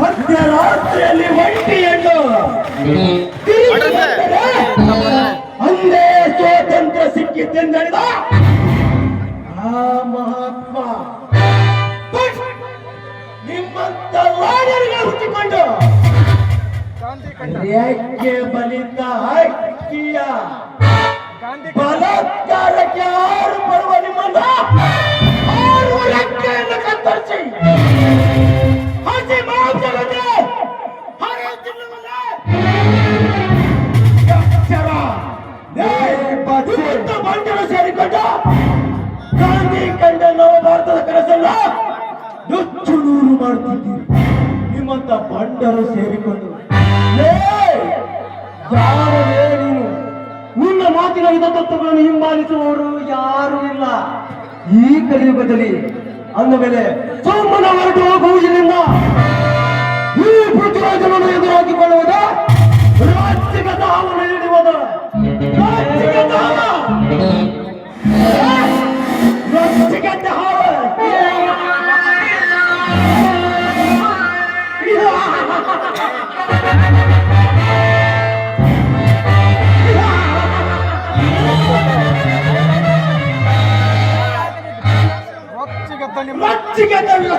ಮಧ್ಯರಾತ್ರಿಯಲ್ಲಿ ಒಂಟಿಯನ್ನು ಅಂದೇ ಸ್ವಾತಂತ್ರ್ಯ ಸಿಕ್ಕಿದ್ದೆಂದಣಿದ ಆ ಮಹಾತ್ಮ ನಿಮ್ಮಂತ ಲಾಡರಿಗೆ ಹುಟ್ಟಿಕೊಂಡು ರೇಖೆ ಬಲಿತ ಹಕ್ಕಿಯ ಬಲಾತ್ಕಾರಕ್ಕೆ ಆರು ಬರುವ ನಿಮ್ಮನ್ನು ಆರು ರೆಕ್ಕೆಯನ್ನು ಕತ್ತರಿಸಿ ಹಸಿ ಮಾಂಸವನ್ನೇ ಹೊರೆ ತಿನ್ನುವಲ್ಲ ಎಚ್ಚರ ಬಂಡರು ಸೇರಿಕೊಂಡು ಗಾಂಧಿ ಕಂಡ ನವ ಭಾರತದ ಕನಸಲ್ಲ ನುಚ್ಚು ನೂರು ಮಾಡುತ್ತಿದ್ದೀರಿ. ನಿಮ್ಮಂತ ಬಂಡರು ಸೇರಿಕೊಂಡು ಯಾರೇ ನೀನು ನಿನ್ನ ಮಾತಿನ ವಿಧ ತತ್ವಗಳನ್ನು ಹಿಂಬಾಲಿಸುವವರು ಯಾರೂ ಇಲ್ಲ ಈ ಕಲಿಯುಗದಲ್ಲಿ. ಅಂದ ಮೇಲೆ ಸೋಮನ ಹೊರಟು ಹೋಗುವ ಇಲ್ಲಿಂದ ಈ ಪೃಥ್ವಿರಾಜನನ್ನು ಎದುರಾಗಿಕೊಳ್ಳುವುದ ರಾಜ್ಯಗತ ಹಾವನ್ನು ಹಿಡಿಯುವುದ ರಾಜ್ಯಗತ ಹಾವ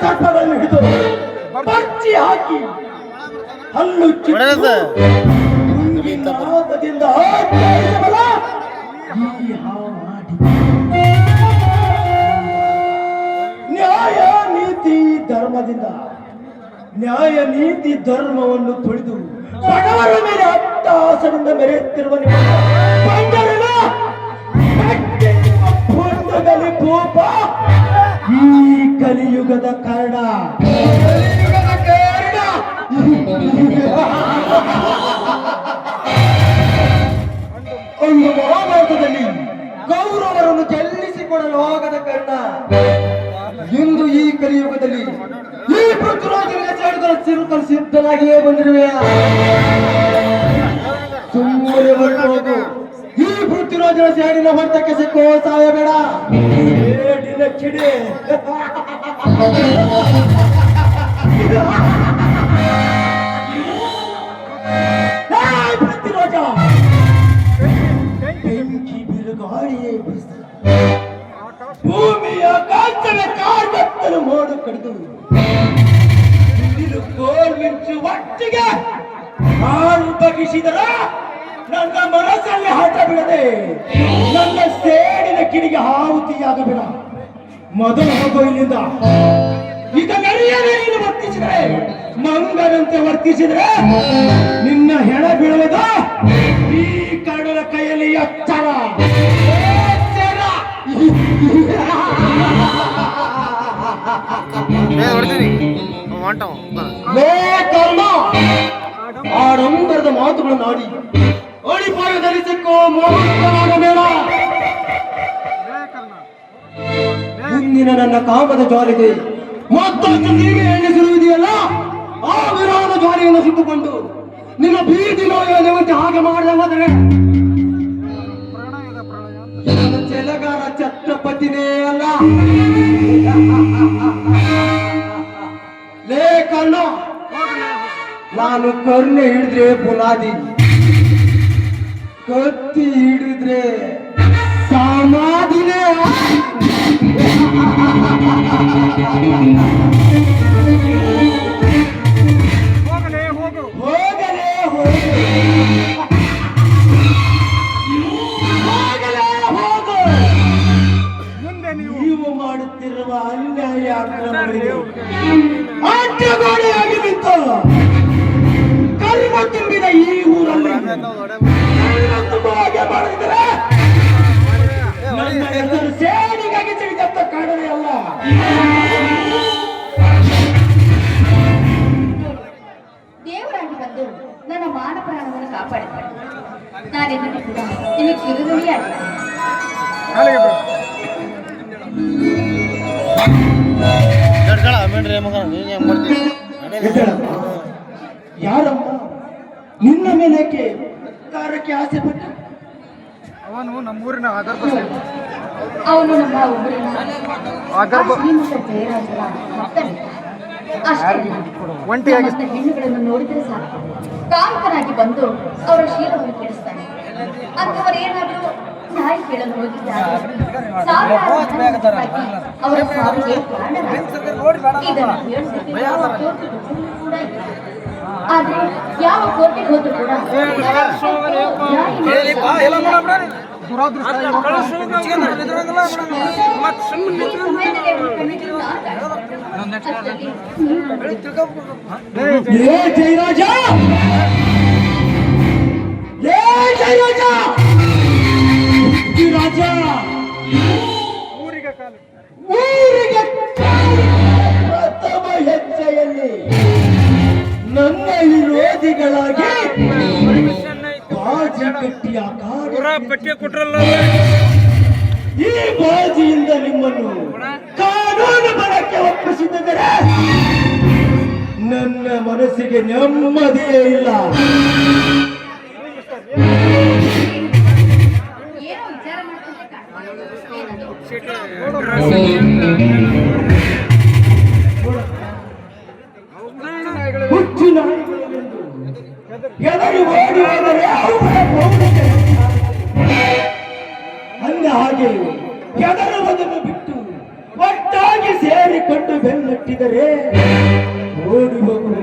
ಸರ್ಪಗಳನ್ನು ಹಿಡಿದು ಬರ್ಚಿ ಹಾಕಿ ಹಲ್ಲು ನಾದದಿಂದ ನ್ಯಾಯ ನೀತಿ ಧರ್ಮದಿಂದ ನ್ಯಾಯ ನೀತಿ ಧರ್ಮವನ್ನು ತುಳಿದು ಬಡವರ ಮೇಲೆ ಅಟ್ಟಹಾಸದಿಂದ ಮೆರೆಯುತ್ತಿರುವ ಪೂರ್ಣದಲ್ಲಿ ಭೂಪ ಈ ಕಲಿಯುಗದ ಕಾರಣ ಒಂದು ಮಹಾಭಾರತದಲ್ಲಿ ಕೌರವರನ್ನು ಗೆಲ್ಲಿಸಿಕೊಡಲು ಆಗದ ಕಾರಣ ಇಂದು ಈ ಕಲಿಯುಗದಲ್ಲಿ ಈ ಪೃಥ್ವಿರಾಜನಿಗೆ ಸೇಡಿಕೊಳ್ಳಲು ಸಿರುಕಲು ಸಿದ್ಧನಾಗಿಯೇ ಬಂದಿರುವೆ. ಸುಮ್ಮನೆ ಹೊರಟು ಹೋಗು. ಈ ಪೃಥ್ವಿರಾಜನ ಸೇಡಿನ ಹೊರತಕ್ಕೆ ಸಿಕ್ಕೋ ಸಾಯಬೇಡ. ಕಿಡಿ ಪೃಥ್ವಿರಾಜ ಬೆಂಕಿ ಬಿರುಗಾಳಿಯೇ ಬೀಸಿ ಭೂಮಿಯ ಕಾಂಚನ ಕಾರ್ಬತ್ತಲು ಮೋಡು ಕಡಿದು ಕೋಲ್ ಮಿಂಚು ಒಟ್ಟಿಗೆ ಹಾಲು ಬಗಿಸಿದರ ನನ್ನ ಮನಸ್ಸಲ್ಲಿ ಹಠ ಬಿಡದೆ ನನ್ನ ಸೇಡಿನ ಕಿಡಿಗೆ ಆಹುತಿಯಾಗಬೇಡ. ಮೊದಲು ಹೋಗೋ ಇಲ್ಲಿಂದ. ಈಗ ನಡೆಯದೆ ನೀನು ವರ್ತಿಸಿದರೆ ಮಂಗನಂತೆ ವರ್ತಿಸಿದರೆ ನಿನ್ನ ಹೆಣ ಬೀಳುವುದ ಈ ಕಡಲ ಕೈಯಲ್ಲಿ ಎಚ್ಚರ. ಆಡಂಬರದ ಮಾತುಗಳನ್ನು ಆಡಿ ಅಡಿಪಾಯದಲ್ಲಿ ಸಿಕ್ಕೋ ಮೋಹನಾಗಬೇಡ. ಮುಂದಿನ ನನ್ನ ಕಾಮದ ಜ್ವಾಲೆಗೆ ಮತ್ತಷ್ಟು ನೀರಿಗೆ ಎಣ್ಣೆಸಿರುವುದೆಯಲ್ಲ, ಆ ವಿರೋಧ ಜ್ವಾಲೆಯನ್ನು ಸುಟ್ಟುಕೊಂಡು ನಿನ್ನ ಬೀದಿ ನೋಯ ನೆವಂತೆ ಹಾಗೆ ಮಾಡದೆ ಹೋದರೆ ನನ್ನ ಚೆಲಗಾರ ಛತ್ರಪತಿನೇ ಅಲ್ಲ. ಲೇ ಕರ್ಣ, ನಾನು ಕರ್ಣೆ ಹಿಡಿದ್ರೆ ಬುನಾದಿ, ಕತ್ತಿ ಹಿಡಿದ್ರೆ ಸಮಾಧಿನೇ. ನೀವು ಮಾಡುತ್ತಿರುವ ಅನ್ಯಾಯ ಅಡ್ಡಗೋಡೆಯಾಗಿ ನಿಂತು ಕರ್ಮ ತುಂಬಿದ ಈ ಊರಲ್ಲಿ ತುಂಬಾಗೆ ಮಾಡಿದರೆ ನನ್ನ ಹೆಸರು ಸೇಡಿಗಾಗಿ ಸಿಡಿದಂತ ಕಾರಣವೇ ಅಲ್ಲ. ದೇವರಾಗಿ ಬಂದು ನನ್ನ ಮಾನ ಪ್ರಾಣವನ್ನು ಕಾಪಾಡಿದ್ದಾರೆ. ನಾನೆಲ್ಲರೂ ಕೂಡ ನಿಮಗೆ ಕಿರುನುಡಿಯಾಗಿದ್ದೇನೆ. ಯಾರಮ್ಮ ನಿನ್ನ ಮೇಲಕ್ಕೆ ಕಾರ್ಯಕ್ಕೆ ಆಸೆ ಪಟ್ಟ? ಅವನು ನಮ್ಮೂರಿನ ಆಧಾರ ಅವನು ನಮ್ಮ ಊರಿನ ಶ್ರೀಮಂತ ಜಯರಾಜರ ಮತ್ತನೇ ಅಷ್ಟೇ ನಮ್ಮಂತ ಹೆಣ್ಣುಗಳನ್ನು ನೋಡಿದರೆ ಸಾಕು ಕಾಮಕನಾಗಿ ಬಂದು ಅವರ ಶೀಲವನ್ನು ಕೆಡಿಸ್ತಾನೆ. ಅಂಥವರೇನಾದರೂ ನಾಯಿ ಕೇಳಲು ಹೋಗಿದ್ದಾರೆ ಅವರ ಸಾವಿಗೆ ಕಾರಣರಾಗಿ ಇದನ್ನು ಹೇಳಿದ್ದಕ್ಕೆ ಯಾವ ಕೋರ್ಟಿಗೆ ಕೂಡ ಇಲ್ಲ. ಆದ್ರೆ ಯಾವ ಕೋರ್ಟಿಗೆ ಹೋದ್ರು ಕೂಡ ಜಯರಾಜ ರಾಜ ಊರಿಗೆ ಪ್ರಥಮ ಹೆಜ್ಜೆಯಲ್ಲಿ ನನ್ನ ವಿರೋಧಿಗಳಾಗಿ ಬಾಜಿ ಕಟ್ಟಿಯ ಕೊಟ್ರಲ್ಲ. ಈ ಬಾಜಿಯಿಂದ ನಿಮ್ಮನ್ನು ಕಾನೂನು ಬಲಕ್ಕೆ ಒಪ್ಪಿಸಿದರೆ ನನ್ನ ಮನಸ್ಸಿಗೆ ನೆಮ್ಮದಿಯೇ ಇಲ್ಲ. ಏನೋ ವಿಚಾರ ಹುಚ್ಚು ನಾಯಿಗಳೆಂದು ಎದರಿ ಓಡಿ ಹೋದರೆ ಅವುಗಳ ಮೌನತೆ ಅಂದ ಹಾಗೆ ಎದರುವುದನ್ನು ಬಿಟ್ಟು ಒಟ್ಟಾಗಿ ಸೇರಿಕೊಂಡು ಬೆನ್ನಟ್ಟಿದರೆ ಓಡಿ ಹೋಗು.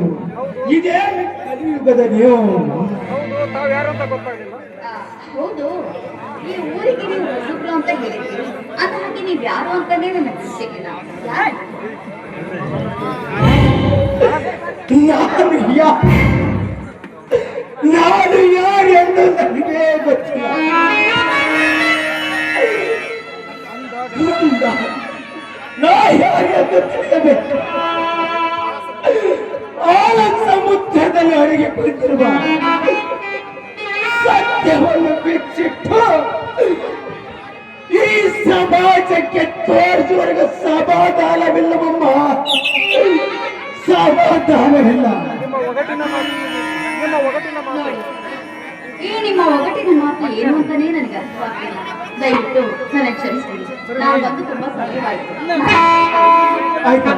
ಇದೇ ಕಲಿಯುಗದ ನಿಯಮ. ಹೌದು, ಈ ಊರಿಗೆ ನೀವು ಹೊಸಬ್ರು ಅಂತ ಹೇಳಿದ್ರಿ. ಅದ ಹಾಗೆ ನೀವು ಯಾರು ಅಂತಾನೆ ನನಗೆ ಗೊತ್ತಿಲ್ಲ. ನಾನು ಯಾರು ಎಂದು ನನಗೆ ಗೊತ್ತಿಲ್ಲ. ನಾ ಯಾರು ಎಂದು ತಿಳಿಯಬೇಕು. ಆಳ ಸಮುದ್ರದಲ್ಲಿ ಅಡಿಗೆ ಕುಳಿತಿರುವ ಸತ್ಯವನ್ನು ಬಿಚ್ಚಿಟ್ಟು ಈ ಸಮಾಜಕ್ಕೆ ತೋರಿಸುವವರೆಗೂ ಸಮಾಧಾನವಿಲ್ಲವಮ್ಮ, ಸಮಾಧಾನವಿಲ್ಲ. ಈ ನಿಮ್ಮ ಒಗಟಿನ ಮಾತು ಏನು ಅಂತಾನೆ ನನಗೆ ಅರ್ಥವಾಗಿಲ್ಲ. ದಯವಿಟ್ಟು ನನಗೆ ಕ್ಷಮಿಸಿರಿ. ನಾವು ಬಂದು ತುಂಬಾ ಸಮಯವಾಯಿತು. ಆಯ್ತಾ,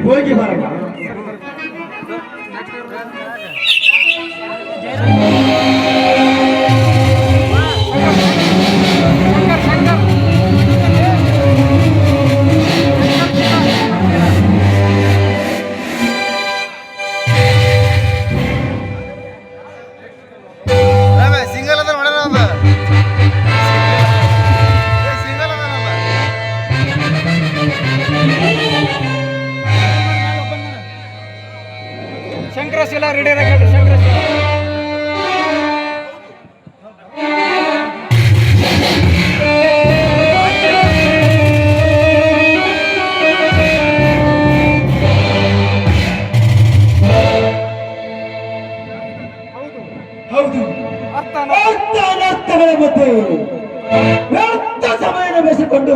ಹೋಗಿ ಬರೋಣ. ಶಂಕರಶಿಲಾ ರೆಡಿ ಆಗಲಿ. ಶಂಕರಶಿಲಾ ಹೌದು, ಅರ್ಥಾನರ್ಥಗಳ ಮಧ್ಯೆ ವ್ಯರ್ಥ ಸಮಯನ ಬೆಳೆಸಿಕೊಂಡು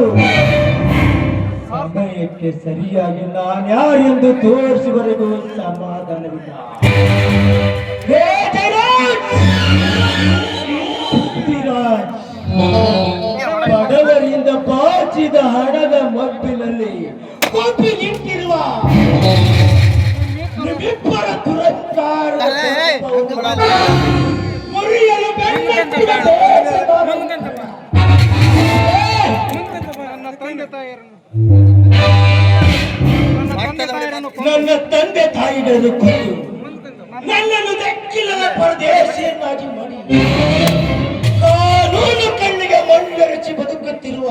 ಸಮಯಕ್ಕೆ ಸರಿಯಾಗಿ ನಾನು ಯಾರೆಂದು ತೋರಿಸುವವರೆಗೂ ಸಮಾಧಾನವಿಲ್ಲ. ಬಡವರಿಂದ ಬಾಚಿದ ಹಣದ ಮಬ್ಬಿನಲ್ಲಿ ಕೊಬ್ಬಿ ನಿಂತಿರುವ ನಿಮ್ಮಿಬ್ಬರ ದುರಸ್ಕಾರ ಮುರಿಯಲು ಬೆನ್ನಟ್ಟಿದ ನನ್ನ ತಂದೆ ತಾಯಿಗಳನ್ನು ಕೊಂದು ನನ್ನನ್ನು ದಕ್ಕಿಲ್ಲದ ಪರದೇಶಿಯನ್ನಾಗಿ ಮಾಡಿ ಕಾನೂನು ಕಣ್ಣಿಗೆ ಮಣ್ಣೆರಚಿ ಬದುಕುತ್ತಿರುವ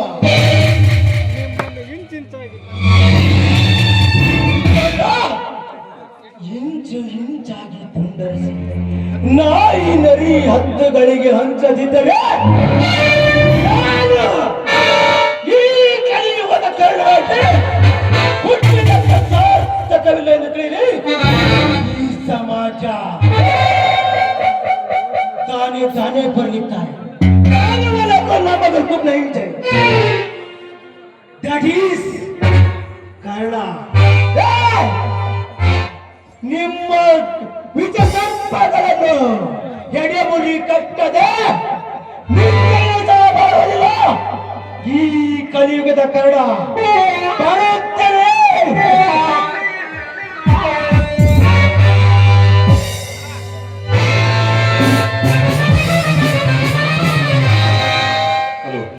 ಇಂಚು ಇಂಚಾಗಿ ತುಂಡರಿಸಿ ನಾಯಿ ನರಿ ಹದ್ದುಗಳಿಗೆ ಹಂಚದಿದ್ದರೆ ಈ ಕಲಿಯುಗದ ಕರ್ನಾಟಕ ಹುಟ್ಟಿದಂತ ಸಾರ್ಥಕವಿಲ್ಲ ಎಂದು ತಿಳಿದು ಈ ಸಮಾಜ ತಾನೇ ತಾನೇ ಬರಲಿದ್ದಾರೆ. ದಟ್ ಈಸ್ ಕಾರಣ. ನಿಮ್ಮ ವಿಜ ಸಂಪದಗಳನ್ನು ಎಡೆಮುರಿ ಕಟ್ಟದೆ ಬರುವುದಿಲ್ಲ ಈ ಕಲಿಯುಗದ ಕರಡ.